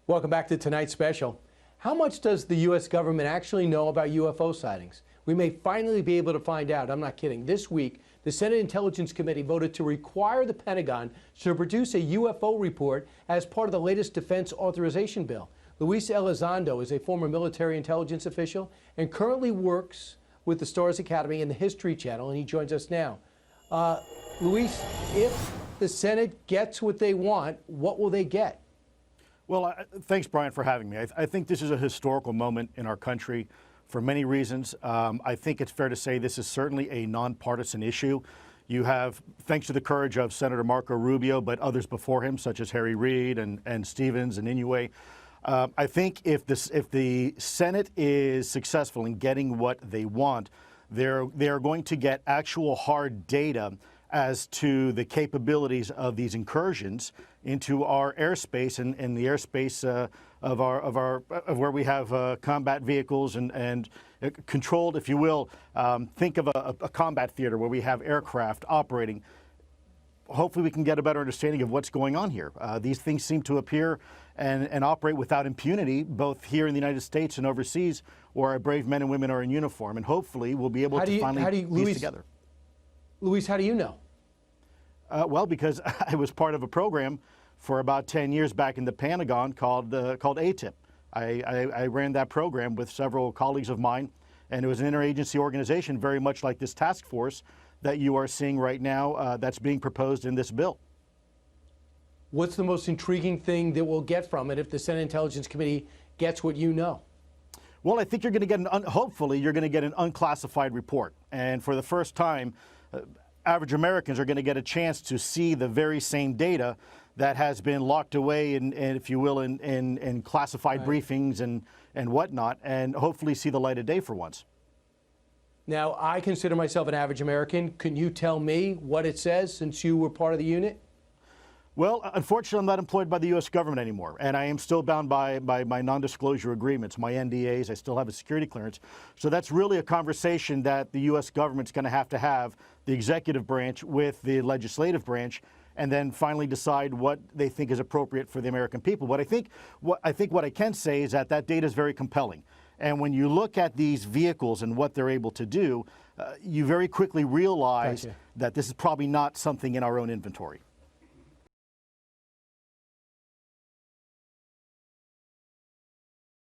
Welcome back to tonight's special. How much does the U.S. government actually know about UFO sightings? We may finally be able to find out. I'm not kidding. This week, the Senate Intelligence Committee voted to require the Pentagon to produce a UFO report as part of the latest defense authorization bill. Luis Elizondo is a former military intelligence official and currently works with the Stars Academy and the History Channel, and he joins us now. Luis, if the Senate gets what they want, what will they get? Well, thanks, Brian, for having me. I think this is a historical moment in our country for many reasons. I think it's fair to say this is certainly a nonpartisan issue. You have, thanks to the courage of Senator Marco Rubio, but others before him, such as Harry Reid and Stevens and Inouye. I think if the Senate is successful in getting what they want, they are going to get actual hard data as to the capabilities of these incursions into our airspace and the airspace of where we have combat vehicles and controlled, if you will. Think of a combat theater where we have aircraft operating. Hopefully we can get a better understanding of what's going on here. These things seem to appear and operate without impunity, both here in the United States and overseas, where our brave men and women are in uniform. And hopefully we'll be able to finally piece together. Luis, how do you know? Well, because I was part of a program for about 10 years back in the Pentagon called AATIP. I ran that program with several colleagues of mine, and it was an interagency organization very much like this task force that you are seeing right now that's being proposed in this bill. What's the most intriguing thing that we'll get from it if the Senate Intelligence Committee gets what you know? Well, I think you're going to get hopefully you're going to get an unclassified report. And for the first time, average Americans are going to get a chance to see the very same data that has been locked away in if you will, in classified briefings and whatnot, and hopefully see the light of day for once. Now, I consider myself an average American. Can you tell me what it says since you were part of the unit? Well, unfortunately, I'm not employed by the U.S. government anymore, and I am still bound by my non-disclosure agreements, my NDAs. I still have a security clearance. So that's really a conversation that the U.S. government's going to have, the executive branch with the legislative branch, and then finally decide what they think is appropriate for the American people. But I think what I can say is that data is very compelling. And when you look at these vehicles and what they're able to do, you very quickly realize that this is probably not something in our own inventory.